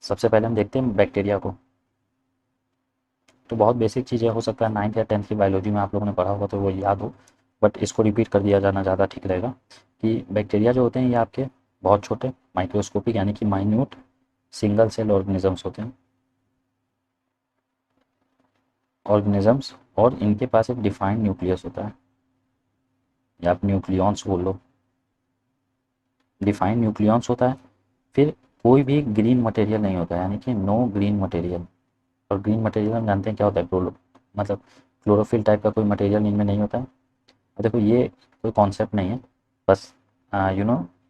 सबसे पहले हम देखते हैं बैक्टीरिया को। तो बहुत बेसिक चीज़ें, हो सकता है 9th या 10th की बायोलॉजी में आप लोगों ने पढ़ा होगा तो वो याद हो, बट इसको रिपीट कर दिया जाना ज़्यादा ठीक रहेगा। कि बैक्टीरिया जो होते हैं ये आपके बहुत छोटे माइक्रोस्कोपिक यानी कि माइन्यूट सिंगल सेल ऑर्गेनिजम्स होते हैं, ऑर्गेनिजम्स, और इनके पास एक डिफाइंड न्यूक्लियस होता है, या आप न्यूक्लियॉन्स बोल लो। डिफाइंड न्यूक्लियॉन्स होता है। फिर कोई भी ग्रीन मटेरियल नहीं होता है, यानी कि नो ग्रीन मटेरियल। और ग्रीन मटेरियल हम जानते हैं क्या होता है, मतलब क्लोरोफिल टाइप का कोई मटेरियल इनमें नहीं होता है। और देखो ये कोई कॉन्सेप्ट नहीं है, बस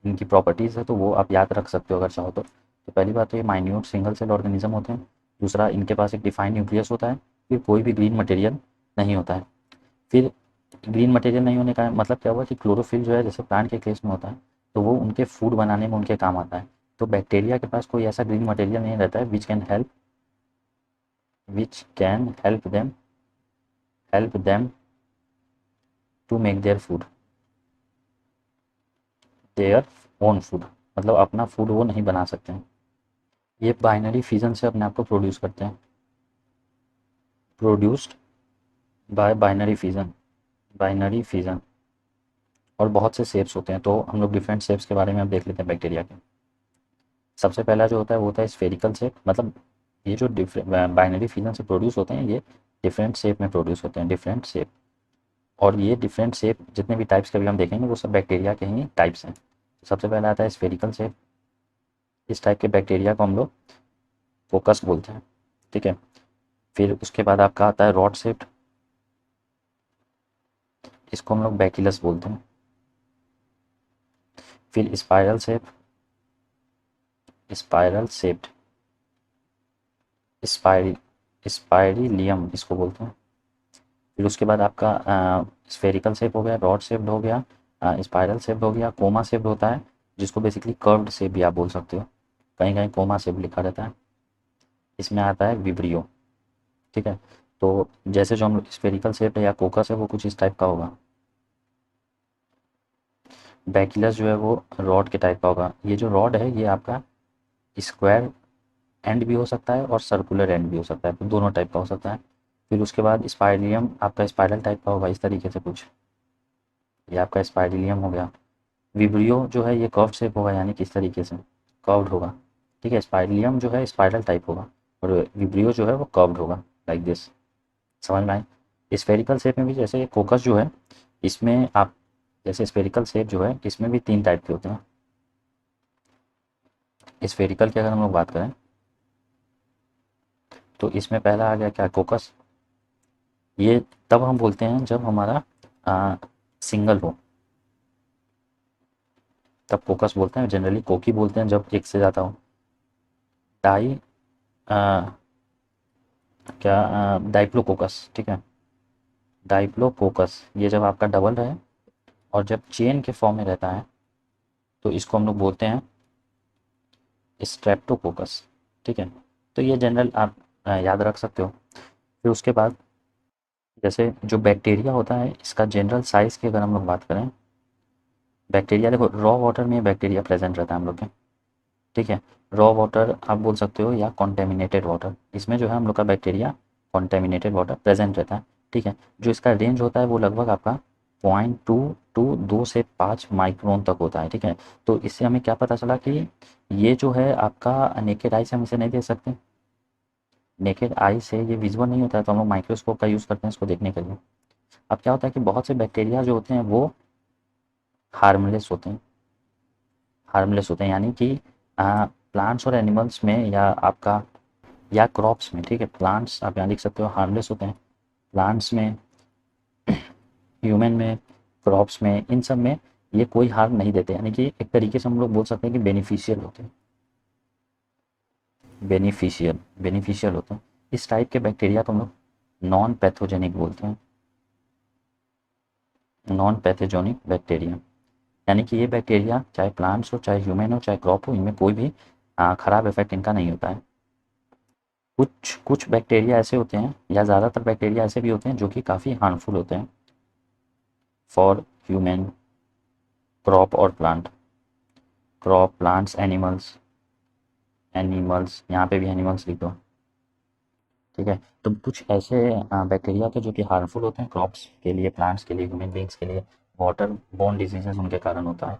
इनकी प्रॉपर्टीज़ है तो वो आप याद रख सकते हो अगर चाहो तो पहली बात तो ये माइन्यूट सिंगल सेल ऑर्गेनिज्म होते हैं। दूसरा, इनके पास एक डिफाइंड न्यूक्लियस होता है। फिर कोई भी ग्रीन मटेरियल नहीं होता है। फिर ग्रीन मटेरियल नहीं होने का मतलब क्या हुआ कि क्लोरोफिल जो है जैसे प्लांट के केस में होता है, तो वो उनके फूड बनाने में उनके काम आता है। तो बैक्टीरिया के पास कोई ऐसा ग्रीन मटेरियल नहीं रहता है which can help them to make their own food. मतलब अपना फूड वो नहीं बना सकते हैं। ये बाइनरी फिजन से अपने आप को प्रोड्यूस करते हैं, प्रोड्यूस्ड बाय बाइनरी फिजन। और बहुत से शेप्स होते हैं, तो हम लोग डिफरेंट शेप्स के बारे में अब देख लेते हैं बैक्टीरिया के। सबसे पहला जो होता है वो होता है स्फेरिकल शेप। मतलब ये जो बाइनरी फिजन से प्रोड्यूस होते हैं ये डिफरेंट शेप में प्रोड्यूस होते हैं, डिफरेंट शेप। और ये डिफरेंट शेप जितने भी टाइप्स के भी हम देखेंगे वो सब बैक्टीरिया के ही टाइप्स हैं। सबसे पहला आता है स्फेरिकल शेप। इस टाइप के बैक्टीरिया को हम लोग फोकस बोलते हैं, ठीक है। फिर उसके बाद आपका आता है रॉड शेप्ड। इसको हम लोग बैकिलस बोलते हैं। फिर स्पाइरल शेप्ड, स्पाइरी स्पाइरिलियम इसको बोलते हैं। फिर उसके बाद आपका स्फेरिकल शेप हो गया, रॉड शेप्ड हो गया, स्पाइरल शेप्ड हो गया, कोमा शेप्ड होता है, जिसको बेसिकली कर्व्ड शेप भी आप बोल सकते हो, कहीं कहीं कोमा शेप लिखा रहता है। इसमें आता है विब्रियो, ठीक है। तो जैसे जो हम स्फेरिकल शेप है या कोकस है वो कुछ इस टाइप का होगा। बैकिलस जो है वो रॉड के टाइप का होगा। ये जो रॉड है ये आपका स्क्वायर एंड भी हो सकता है और सर्कुलर एंड भी हो सकता है, तो दोनों टाइप का हो सकता है। फिर उसके बाद स्पाइरिलियम आपका स्पाइरल टाइप का होगा इस तरीके से कुछ, ये आपका स्पाइरिलियम हो गया। विब्रियो जो है ये कर्व्ड शेप होगा, यानी किस तरीके से कर्व्ड होगा, ठीक है। स्पाइरिलियम जो है स्पाइरल टाइप होगा और विब्रियो जो है वो कर्व्ड होगा, लाइक दिस। समझ में आए। स्फेरिकल शेप में भी जैसे कोकस जो है, इसमें आप जैसे स्फेरिकल शेप जो है इसमें भी 3 टाइप के होते हैं। स्फेरिकल की अगर हम लोग बात करें तो इसमें पहला आ गया क्या, कोकस। ये तब हम बोलते हैं जब हमारा सिंगल हो, तब कोकस बोलते हैं। जनरली कोकी बोलते हैं जब एक से ज़्यादा हो। डाई आ, क्या डाइप्लोकोकस, ठीक है। डाइप्लोकोकस ये जब आपका डबल रहे और जब चेन के फॉर्म में रहता है तो इसको हम लोग बोलते हैं स्ट्रेप्टोकोकस, ठीक है। तो ये जनरल आप याद रख सकते हो। फिर उसके बाद जैसे जो बैक्टीरिया होता है इसका जनरल साइज़ की अगर हम लोग बात करें, बैक्टीरिया देखो रॉ वाटर में बैक्टीरिया प्रेजेंट रहता है हम लोग के, ठीक है। रॉ वाटर आप बोल सकते हो या कॉन्टेमिनेटेड वाटर, इसमें जो है हम लोग का बैक्टीरिया कॉन्टेमिनेटेड वाटर प्रेजेंट रहता है, ठीक है। जो इसका रेंज होता है वो लगभग आपका 0.2 टू 2 से 5 माइक्रोन तक होता है, ठीक है। तो इससे हमें क्या पता चला कि ये जो है आपका नेकेड आई से हम इसे नहीं देख सकते। नेकेड आई से ये विजुअल नहीं होता है, तो हम लोग माइक्रोस्कोप का यूज़ करते हैं इसको देखने के लिए। अब क्या होता है कि बहुत से बैक्टीरिया जो होते हैं वो हार्मलेस होते हैं, यानी कि प्लांट्स और एनिमल्स में या आपका या क्रॉप्स में, ठीक है। प्लांट्स आप यहाँ लिख सकते हो हार्मलेस होते हैं, प्लांट्स में, ह्यूमन में, क्रॉप्स में, इन सब में ये कोई हार्म नहीं देते, यानी कि एक तरीके से हम लोग बोल सकते हैं कि बेनिफिशियल होते हैं। बेनिफिशियल होते हैं। इस टाइप के बैक्टीरिया को हम लोग नॉन पैथोजेनिक बोलते हैं, नॉन पैथोजेनिक बैक्टीरिया। यानी कि ये बैक्टीरिया चाहे प्लांट्स हो, चाहे ह्यूमन हो, चाहे क्रॉप हो, इनमें कोई भी खराब इफेक्ट इनका नहीं होता है। कुछ कुछ बैक्टीरिया ऐसे होते हैं या ज़्यादातर बैक्टीरिया ऐसे भी होते हैं जो कि काफ़ी हार्मफुल होते हैं फॉर ह्यूमन, क्रॉप और plant, crop, plants, animals, animals, यहाँ पे भी एनिमल्स लिख दो। ठीक है, तो कुछ ऐसे बैक्टीरिया थे जो कि हार्मफुल होते हैं क्रॉप्स के लिए, प्लांट्स के लिए, ह्यूमन बींग्स के लिए। वाटर बोर्न डिजीजेस उनके कारण होता है।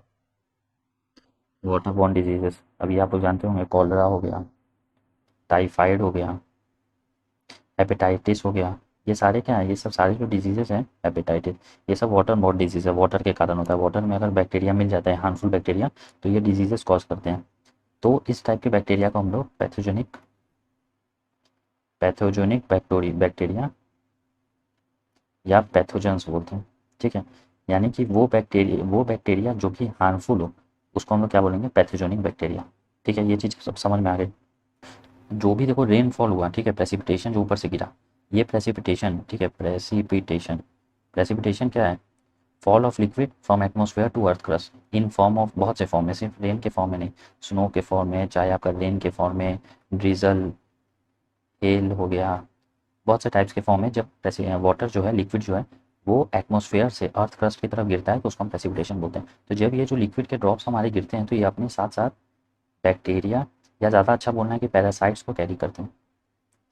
वाटर बोर्न डिजीजेस अभी आप लोग जानते होंगे, कॉलरा हो गया, टाइफाइड हो गया, हेपेटाइटिस हो गया। ये सारे क्या है, ये सब सारे जो डिजीजेस हैं, हेपेटाइटिस, ये सब वाटर बोर्न डिजीज है, वाटर के कारण होता है। वाटर में अगर बैक्टीरिया मिल जाता है, हार्मफुल बैक्टीरिया, तो ये डिजीजेस कॉज करते हैं। तो इस टाइप के बैक्टीरिया को हम लोग पैथोजेनिक पैथोजेनिक बैक्टीरिया या पैथोजेंस बोलते हैं। ठीक है, यानी कि वो बैक्टीरिया जो कि हार्मफुल हो, उसको हम लोग क्या बोलेंगे, पैथोजेनिक बैक्टीरिया। ठीक है, ये चीज़ सब समझ में आ गई। जो भी देखो रेनफॉल हुआ, ठीक है, प्रेसिपिटेशन जो ऊपर से गिरा, ये प्रेसिपिटेशन, ठीक है, प्रेसिपिटेशन, प्रेसिपिटेशन क्या है, fall of liquid from atmosphere to earth crust in form of बहुत से फॉर्म में, सिर्फ रेन के फॉर्म में नहीं, स्नो के फॉर्म में, चाहे आपका रेन के फॉर्म में, ड्रिजल, हेल हो गया, बहुत से टाइप्स के फॉर्म में। जब वाटर जो है, लिक्विड जो है, वो एटमॉस्फेयर से अर्थ क्रस्ट की तरफ गिरता है तो उसको हम प्रेसिपिटेशन बोलते हैं। तो जब ये जो लिक्विड के ड्रॉप्स हमारे गिरते हैं तो ये अपने साथ साथ बैक्टीरिया, या ज़्यादा अच्छा बोलना है कि पैरासाइट्स को कैरी करते हैं।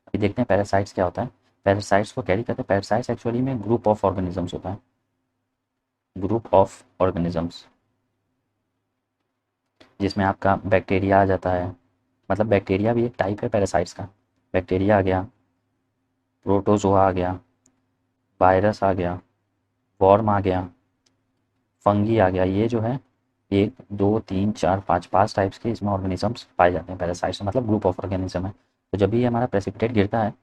अभी देखते हैं पैरासाइट्स क्या होता है। पैरासाइट्स को कैरी करते हैं, पैरासाइट्स एक्चुअली में ग्रुप ऑफ ऑर्गेनिजम्स होता है, ग्रुप ऑफ ऑर्गेनिजम्स, जिसमें आपका बैक्टीरिया आ जाता है। मतलब बैक्टीरिया भी एक टाइप है पैरासाइट्स का। बैक्टीरिया आ गया, प्रोटोजोआ आ गया, वायरस आ गया, वॉर्म आ गया, फंगी आ गया। ये जो है, एक दो तीन चार पाँच पाँच टाइप्स के इसमें ऑर्गेनिजम्स पाए जाते हैं पैरासाइट्स, मतलब ग्रुप ऑफ ऑर्गेनिज्म है। तो जब भी ये हमारा प्रेसिपिटेट गिरता है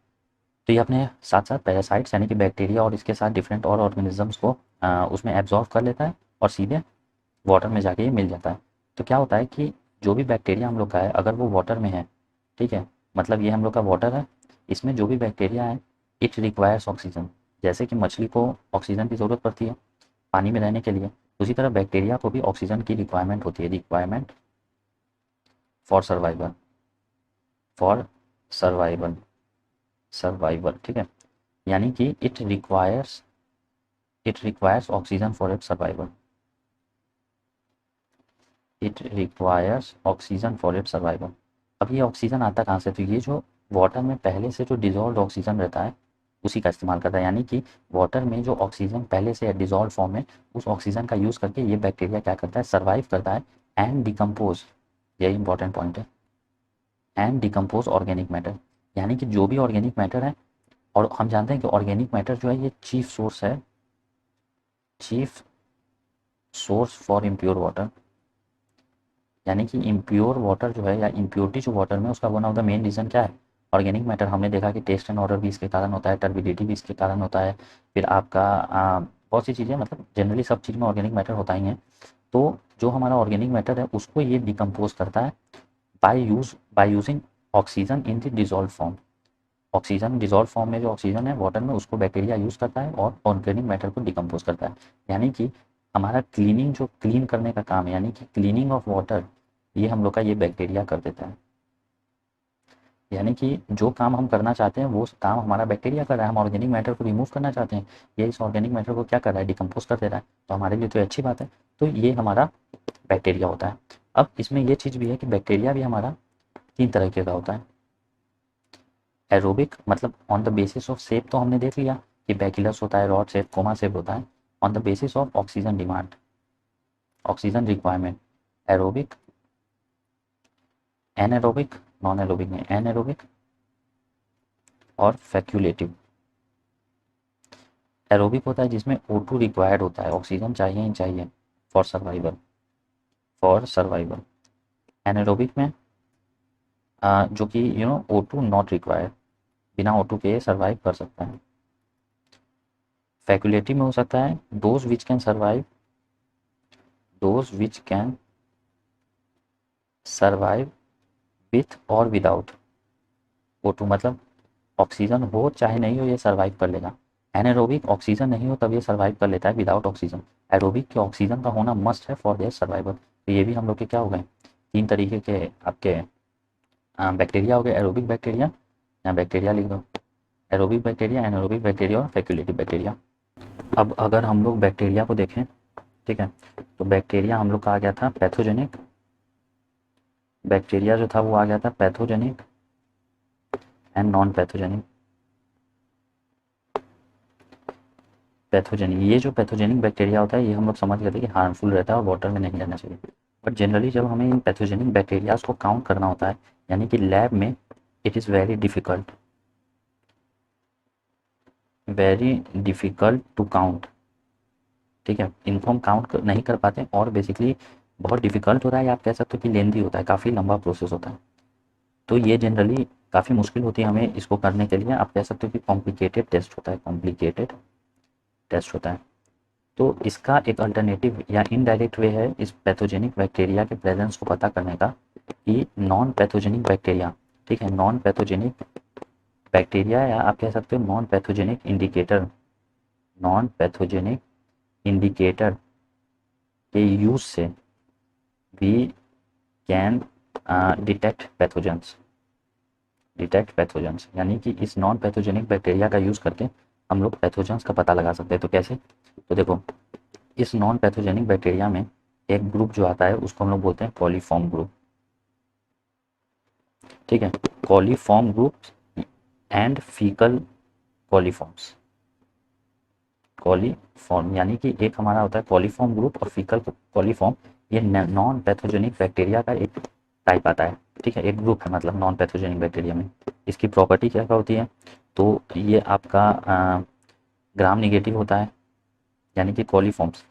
तो ये अपने साथ साथ पैरासाइट्स यानी कि बैक्टीरिया और इसके साथ डिफरेंट और ऑर्गेनिजम्स को उसमें एब्जॉर्व कर लेता है और सीधे वाटर में जाके ये मिल जाता है। तो क्या होता है कि जो भी बैक्टीरिया हम लोग का है, अगर वो वाटर में है, ठीक है, मतलब ये हम लोग का वाटर है, इसमें जो भी बैक्टीरिया है, इट रिक्वायर्स ऑक्सीजन। जैसे कि मछली को ऑक्सीजन की ज़रूरत पड़ती है पानी में रहने के लिए, उसी तरह बैक्टीरिया को भी ऑक्सीजन की रिक्वायरमेंट होती है, requirement for survival, for survival, survival. ठीक है, यानी कि it requires oxygen for it survival, it requires oxygen for it survival. अब ये ऑक्सीजन आता कहाँ से, तो ये जो वाटर में पहले से जो डिजॉल्व ऑक्सीजन रहता है उसी का इस्तेमाल करता है। यानी कि वाटर में जो ऑक्सीजन पहले से डिजॉल्व फॉर्म में, उस ऑक्सीजन का यूज़ करके ये बैक्टीरिया क्या करता है, सर्वाइव करता है एंड डिकम्पोज, यही इंपॉर्टेंट पॉइंट है, एंड डिकम्पोज ऑर्गेनिक मैटर। यानी कि जो भी ऑर्गेनिक मैटर है, और हम जानते हैं कि ऑर्गेनिक मैटर जो है ये चीफ सोर्स है, chief source for impure water. यानी कि इम्प्योर वाटर जो है, या इम्प्योरिटी जो वाटर में, उसका one of the main reason क्या है, ऑर्गेनिक मैटर। हमने देखा कि टेस्ट एंड ऑर्डर भी इसके कारण होता है, टर्बिडिटी भी इसके कारण होता है, फिर आपका बहुत सी चीज़ें, मतलब जनरली सब चीज़ में ऑर्गेनिक मैटर होता ही है। तो जो हमारा ऑर्गेनिक मैटर है उसको ये डिकम्पोज करता है by using oxygen in the dissolve form. Oxygen dissolve form में जो ऑक्सीजन है वाटर में, उसको बैक्टीरिया यूज़ करता है और ऑर्गेनिक मैटर को डिकम्पोज करता है। यानी कि हमारा क्लीनिंग, जो क्लीन करने का काम है, यानी कि क्लीनिंग ऑफ वाटर, ये हम लोग का ये बैक्टीरिया कर देता है। यानी कि जो काम हम करना चाहते हैं वो काम हमारा बैक्टीरिया कर रहा है। हम ऑर्गेनिक मैटर को रिमूव करना चाहते हैं, ये इस ऑर्गेनिक मैटर को क्या कर रहा है, डिकम्पोज कर दे रहा है। तो हमारे लिए तो अच्छी बात है। तो ये हमारा बैक्टीरिया होता है। अब इसमें ये चीज़ भी है कि बैक्टीरिया भी हमारा 3 तरह का होता है। एरोबिक, मतलब on the basis of shape तो हमने देख लिया कि बैकिलस होता है, रॉड शेप, कोमा शेप होता है। On the basis of oxygen demand, oxygen requirement, aerobic, anaerobic, non aerobic में एनारोबिक, और फैक्यूलेटिव। एरोबिक होता है जिसमें O2 रिक्वायर्ड होता है, ऑक्सीजन चाहिए ही चाहिए for survival, for survival. Anaerobic में जो कि O2 नॉट रिक्वायर्ड, बिना O2 के सर्वाइव कर सकता है। फैक्यूलेटिव में हो सकता है those which can survive, those which can survive with और विदाउट O2, मतलब ऑक्सीजन हो चाहे नहीं हो ये सर्वाइव कर लेगा। एनारोबिक, ऑक्सीजन नहीं हो तब ये सर्वाइव कर लेता है विदाउट ऑक्सीजन। एरोबिक के ऑक्सीजन का होना मस्ट है फॉर देयर सर्वाइवल। तो ये भी हम लोग के क्या हो गए, 3 तरीके के आपके बैक्टीरिया हो गए। एरोबिक बैक्टीरिया, या बैक्टीरिया लिख दो, एरोबिक बैक्टीरिया, एनारोबिक बैक्टीरिया और फैक्यूलेटिव बैक्टीरिया। अब अगर हम लोग बैक्टीरिया को देखें, ठीक है, तो बैक्टीरिया हम लोग का आ गया था पैथोजेनिक, बैक्टीरिया जो था वो आ गया था pathogenic and non pathogenic. Pathogenic, ये जो पैथोजेनिक बैक्टीरिया होता है ये हम लोग समझ गए थे कि हार्मफुल रहता है और वाटर में नहीं रहना चाहिए। बट जनरली जब हमें इन पैथोजेनिक बैक्टीरियाज को काउंट करना होता है, यानी कि लैब में, it is very difficult to count. ठीक है, इनको हम नहीं कर पाते और बेसिकली बहुत डिफ़िकल्ट होता है, या आप कह सकते हो कि लेंदी होता है, काफ़ी लंबा प्रोसेस होता है। तो ये जनरली काफ़ी मुश्किल होती है हमें इसको करने के लिए, आप कह सकते हो कि कॉम्प्लिकेटेड टेस्ट होता है, कॉम्प्लिकेटेड टेस्ट होता है। तो इसका एक अल्टरनेटिव या इनडायरेक्ट वे है इस पैथोजेनिक बैक्टीरिया के प्रेजेंस को पता करने का, कि नॉन पैथोजेनिक बैक्टीरिया, ठीक है, नॉन पैथोजेनिक बैक्टीरिया, या आप कह सकते हो non pathogenic indicator, non pathogenic indicator के यूज से we can detect pathogens, detect pathogens, यानी कि इस नॉन पैथोजेनिक बैक्टीरिया का यूज़ करके हम लोग पैथोजेंस का पता लगा सकते हैं। तो कैसे? तो देखो, इस नॉन पैथोजेनिक बैक्टीरिया में एक ग्रुप जो आता है उसको हम लोग बोलते हैं कॉलीफॉर्म ग्रुप। ठीक है, coliform group and faecal coliforms. Coliform यानी कि एक हमारा होता है कॉलीफॉर्म ग्रुप और फीकल कॉलीफॉर्म, ये नॉन पैथोजेनिक बैक्टीरिया का एक टाइप आता है। ठीक है, एक ग्रुप है मतलब नॉन पैथोजेनिक बैक्टीरिया में। इसकी प्रॉपर्टी क्या क्या होती है? तो ये आपका ग्राम निगेटिव होता है, यानी कि coliforms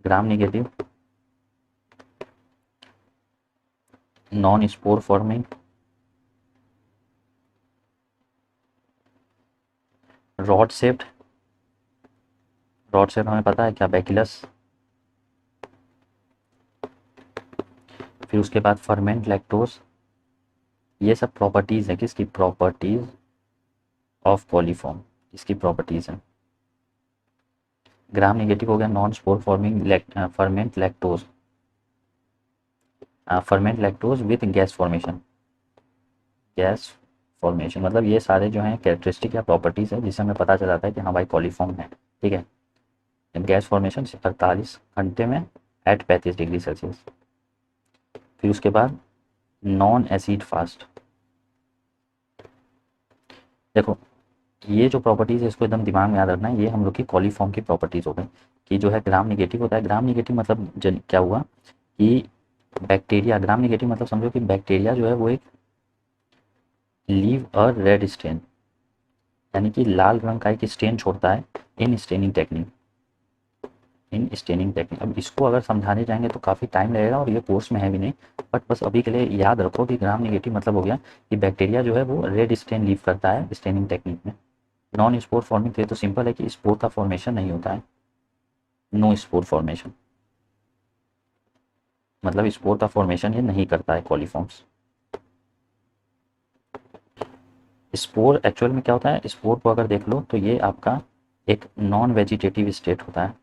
gram negative, non spore forming, rod shaped, rod shape हमें पता है क्या, बैकिलस। फिर उसके बाद फर्मेंट लैक्टोज। ये सब प्रॉपर्टीज़ है किसकी? प्रॉपर्टीज़ ऑफ कॉलीफॉर्म, इसकी प्रॉपर्टीज़ है। ग्राम नेगेटिव हो गया, non spore forming ferment lactose, ferment lactose with gas formation, gas formation, मतलब ये सारे जो हैं कैरेक्टरिस्टिक या प्रॉपर्टीज़ है जिससे हमें पता चल जाता है कि हाँ भाई कॉलीफॉर्म है। ठीक है, गैस फॉर्मेशन 48 घंटे में एट 35 डिग्री सेल्सियस। फिर उसके बाद नॉन एसिड फास्ट। देखो, ये जो प्रॉपर्टीज़ है इसको एकदम दिमाग में याद रखना है, ये हम लोग की कॉलीफॉर्म की प्रॉपर्टीज़ हो गई, कि जो है ग्राम निगेटिव होता है। ग्राम निगेटिव मतलब क्या हुआ कि बैक्टीरिया, ग्राम निगेटिव मतलब समझो कि बैक्टीरिया जो है वो एक लीव अ रेड स्टेन, यानी कि लाल रंग का एक स्टेन छोड़ता है इन स्टेनिंग टेक्निक, इन स्टेनिंग टेक्निक। अब इसको अगर समझाने जाएंगे तो काफ़ी टाइम लगेगा और ये कोर्स में है भी नहीं, बट बस अभी के लिए याद रखो कि ग्राम निगेटिव मतलब हो गया कि बैक्टीरिया जो है वो रेड स्टेन लीव करता है स्टेनिंग टेक्निक में। नॉन स्पोर फॉर्मिंग के लिए तो सिंपल है कि स्पोर का फॉर्मेशन नहीं होता है, नो स्पोर फॉर्मेशन, मतलब स्पोर का फॉर्मेशन ये नहीं करता है कॉलीफॉर्म्स। स्पोर एक्चुअल में क्या होता है, स्पोर को अगर देख लो तो ये आपका एक नॉन वेजिटेटिव स्टेट होता है,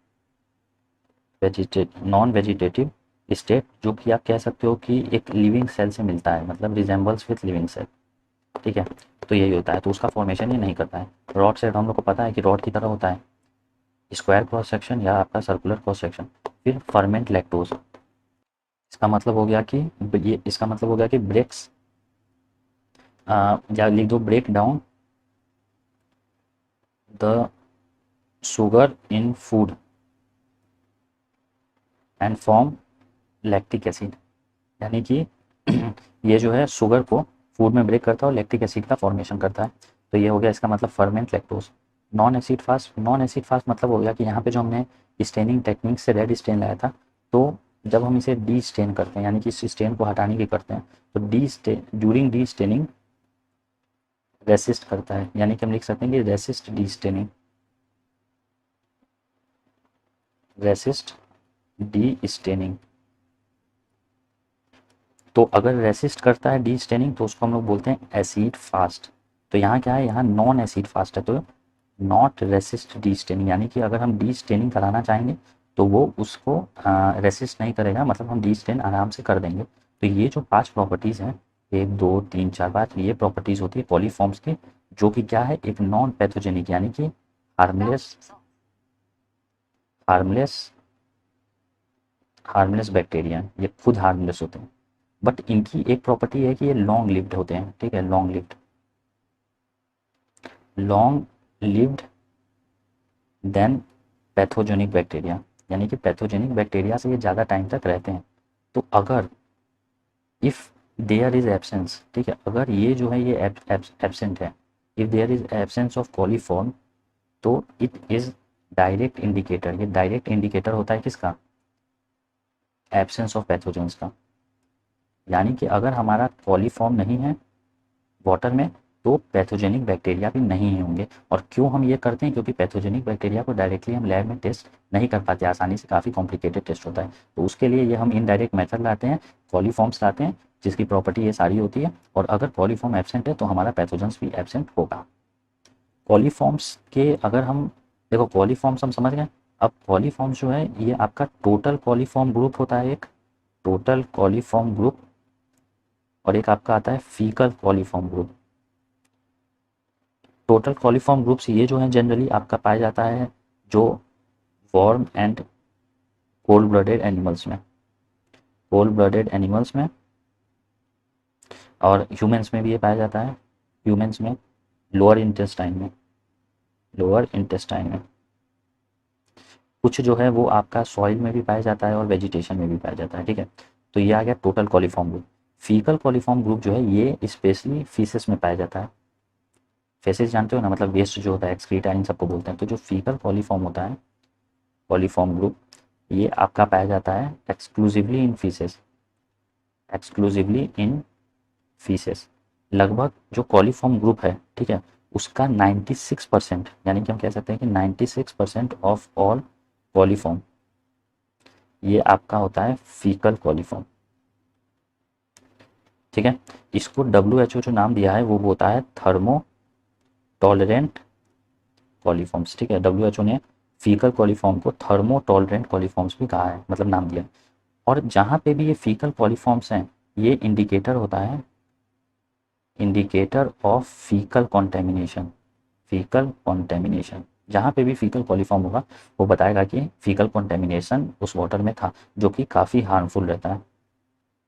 नॉन वेजिटेटिव स्टेट, जो कि आप कह सकते हो कि एक लिविंग सेल से मिलता है, मतलब रिजेंबल्स विथ लिविंग सेल। ठीक है, तो यही होता है, तो उसका फॉर्मेशन ही नहीं करता है। रॉड सेट हम लोग को पता है कि रॉड की तरह होता है, स्क्वायर क्रॉस सेक्शन या आपका सर्कुलर क्रॉस सेक्शन। फिर फर्मेंट लैक्टोज, इसका मतलब हो गया कि ये, इसका मतलब हो गया कि ब्रेक्स, या लिख दो break down the sugar in food and form lactic acid, यानी कि ये जो है शुगर को फूड में ब्रेक करता है और लैक्टिक एसिड का फॉर्मेशन करता है। तो ये हो गया इसका मतलब ferment lactose. Non acid fast, non acid fast मतलब हो गया कि यहाँ पे जो हमने स्टेनिंग टेक्निक से रेड स्टेन लाया था, तो जब हम इसे डी स्टेन करते हैं, यानी कि इस स्टेन को हटाने की करते हैं, तो destain during destaining resist करता है, यानी कि हम लिख सकते हैं कि resist destaining, resist destaining. तो अगर रेसिस्ट करता है डी स्टेनिंग तो उसको हम लोग बोलते हैं एसिड फास्ट। तो यहाँ क्या है, यहाँ नॉन एसिड फास्ट है, तो नॉट रेसिस्ट डी स्टेनिंग, यानी कि अगर हम डी स्टेनिंग कराना चाहेंगे तो वो उसको रेसिस्ट नहीं करेगा, मतलब हम डी स्टेन आराम से कर देंगे। तो ये जो 5 प्रॉपर्टीज़ हैं, 1 2 3 4 5, ये प्रॉपर्टीज़ होती है कॉलीफॉर्म्स की, जो कि क्या है, एक नॉन पैथोजेनिक, यानी कि हार्मलेस, हार्मलेस, हार्मलेस बैक्टीरिया, ये खुद हार्मलेस होते हैं, बट इनकी एक प्रॉपर्टी है कि ये लॉन्ग लिव्ड होते हैं, ठीक है, long lived than pathogenic bacteria, यानी कि पैथोजेनिक बैक्टीरिया से ये ज़्यादा टाइम तक रहते हैं। तो अगर इफ़ देयर इज़ एब्सेंस, ठीक है, अगर ये जो है ये एब्सेंट है, if there is absence of coliform, तो इट इज़ डायरेक्ट इंडिकेटर, ये डायरेक्ट इंडिकेटर होता है किसका, एब्सेंस ऑफ पैथोजेंस का। यानी कि अगर हमारा कॉलीफॉर्म नहीं है वाटर में तो पैथोजेनिक बैक्टीरिया भी नहीं होंगे। और क्यों हम ये करते हैं, क्योंकि पैथोजेनिक बैक्टीरिया को डायरेक्टली हम लैब में टेस्ट नहीं कर पाते आसानी से, काफ़ी कॉम्प्लिकेटेड टेस्ट होता है। तो उसके लिए ये हम इनडायरेक्ट मेथड लाते हैं, कॉलीफॉर्म्स लाते हैं, जिसकी प्रॉपर्टी ये सारी होती है। और अगर कॉलीफॉर्म एब्सेंट है तो हमारा पैथोजेंस भी एब्सेंट होगा। कॉलीफॉर्म्स के अगर हम देखो, कॉलीफॉर्म्स हम समझ गए। अब कॉलीफॉर्म्स जो है ये आपका टोटल कॉलीफॉर्म ग्रुप होता है, एक टोटल कॉलीफॉर्म ग्रुप, और एक आपका आता है faecal coliform group. Total coliform groups ये जो है जनरली आपका पाया जाता है जो warm and cold blooded animals में, कोल्ड ब्लडेड एनिमल्स में, और ह्यूमंस में भी ये पाया जाता है, ह्यूमंस में, लोअर इंटेस्टाइन में, लोअर इंटेस्टाइन में। कुछ जो है वो आपका सॉइल में भी पाया जाता है और वेजिटेशन में भी पाया जाता है, ठीक है। तो ये आ गया total coliform group. Faecal coliform group जो है ये स्पेशली फीसेस में पाया जाता है। फेसेस जानते हो ना, मतलब वेस्ट जो होता है, एक्सक्रीटा, इन सबको बोलते हैं। तो जो फीकल कॉलीफॉर्म होता है, कॉलीफॉर्म ग्रुप, ये आपका पाया जाता है exclusively in faeces, exclusively in faeces. लगभग जो कॉलीफॉर्म ग्रुप है, ठीक है, उसका 96%, यानी कि हम कह सकते हैं कि 96% ऑफ ऑल कॉलीफॉर्म ये आपका होता है फीकल कॉलीफॉर्म, ठीक है। इसको WHO जो नाम दिया है वो होता है थर्मो टॉलरेंट कॉलीफॉर्म्स, ठीक है। WHO ने फीकल कॉलीफॉर्म को थर्मो टॉलरेंट कॉलीफॉर्म्स भी कहा है, मतलब नाम दिया। और जहाँ पे भी ये फीकल कॉलीफॉर्म्स हैं ये इंडिकेटर होता है, indicator of faecal contamination, faecal contamination. जहाँ पे भी फीकल कॉलीफॉर्म होगा वो बताएगा कि फीकल कॉन्टेमिनेशन उस वाटर में था, जो कि काफ़ी हार्मफुल रहता है,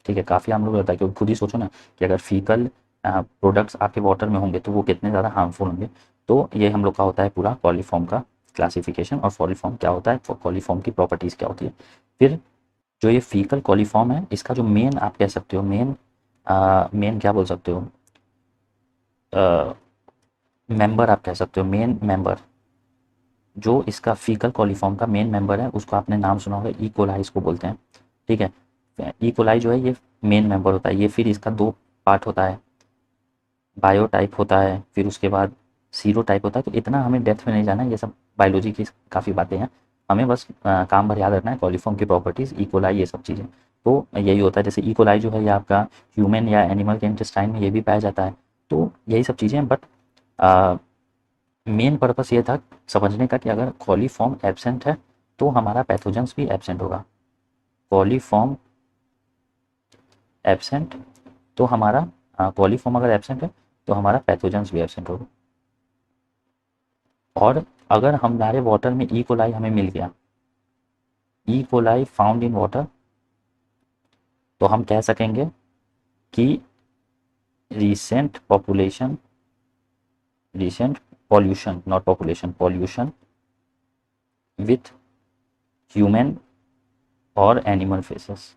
ठीक है, काफ़ी हार्मफुल रहता है। क्योंकि खुद ही सोचो ना कि अगर फीकल प्रोडक्ट्स आपके वाटर में होंगे तो वो कितने ज़्यादा हार्मफुल होंगे। तो ये हम लोग का होता है पूरा कॉलीफॉर्म का क्लासिफिकेशन, और कॉलीफॉर्म क्या होता है, कॉलीफॉर्म की प्रॉपर्टीज़ क्या होती है। फिर जो ये फीकल कॉलीफॉर्म है इसका जो मेन आप कह सकते हो, मेन क्या बोल सकते हो, मेंबर आप कह सकते हो, मेन मेंबर, जो इसका फीकल कॉलीफॉर्म का मेन मेंबर है उसको आपने नाम सुना होगा, ई कोलाई इसको बोलते हैं, ठीक है। ई कोलाई जो है ये मेन मेंबर होता है। ये फिर इसका दो पार्ट होता है, बायो टाइप होता है, फिर उसके बाद सीरो टाइप होता है। तो इतना हमें डेप्थ में नहीं जाना है, ये सब बायोलॉजी की काफ़ी बातें हैं, हमें बस काम भर याद रखना है कॉलीफॉर्म की प्रॉपर्टीज़, ई कोलाई, ये सब चीज़ें। तो यही होता है, जैसे ई कोलाई जो है ये आपका ह्यूमन या एनिमल के इंटेस्टाइन में ये भी पाया जाता है। तो यही सब चीज़ें हैं। बट मेन पर्पस ये था समझने का कि अगर कॉलीफॉर्म एब्सेंट है तो हमारा पैथोजेंस भी एब्सेंट होगा। कॉलीफॉर्म एब्सेंट तो हमारा कॉलीफॉर्म अगर एब्सेंट है तो हमारा पैथोजेंस भी एब्सेंट होगा। और अगर हमारे वाटर में ई कोलाई हमें मिल गया, E coli found in water, तो हम कह सकेंगे कि recent population, recent pollution, not population, pollution with human और एनिमल फेसेस,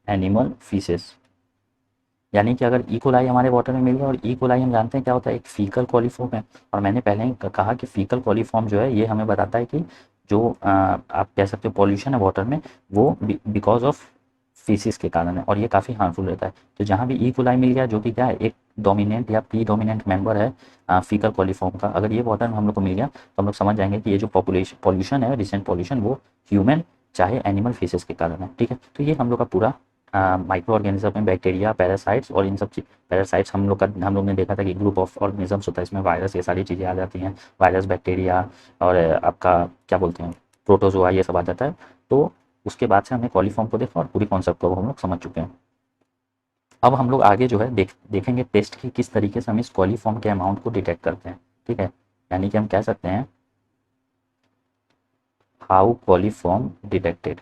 एनिमल फीसेस। यानी कि अगर ई कोलाई हमारे वाटर में मिल गया, और ई कोलाई हम जानते हैं क्या होता है, एक फीकल कॉलीफॉर्म है। और मैंने पहले ही कहा कि फीकल कॉलीफॉर्म जो है ये हमें बताता है कि जो आप कह सकते हो पॉल्यूशन है वाटर में, वो बिकॉज ऑफ फीसिस के कारण है, और ये काफ़ी हार्मफुल रहता है। तो जहाँ भी ई कोलाई मिल गया, जो कि क्या है, एक डोमिनेंट या प्री डोमिनेंट मेंबर है फीकल कॉलीफॉर्म का, अगर ये वाटर में हम लोग को मिल गया तो हम लोग समझ जाएंगे कि ये जो पॉपुलेशन पॉल्यूशन है, रिसेंट पॉल्यूशन, वो ह्यूमन चाहे एनिमल फीसेस के कारण है, ठीक है। तो ये हम लोग का पूरा माइक्रो ऑर्गेनिज्म में बैक्टीरिया, पैरासाइट्स और इन सब चीज, पैरासाइट्स हम लोग ने देखा था कि ग्रुप ऑफ ऑर्गेनिजम्स होता है, इसमें वायरस, ये सारी चीज़ें आ जाती हैं, वायरस, बैक्टीरिया, और आपका क्या बोलते हैं, प्रोटोजोआ, ये सब आ जाता है। तो उसके बाद से हमने कॉलीफॉर्म को देखा और पूरी कॉन्सेप्ट को हम लोग समझ चुके हैं। अब हम लोग आगे जो है देखेंगे टेस्ट की किस तरीके से हम इस कॉलीफॉर्म के अमाउंट को डिटेक्ट करते हैं, ठीक है। यानी कि हम कह सकते हैं हाउ कॉलीफॉर्म डिटेक्टेड,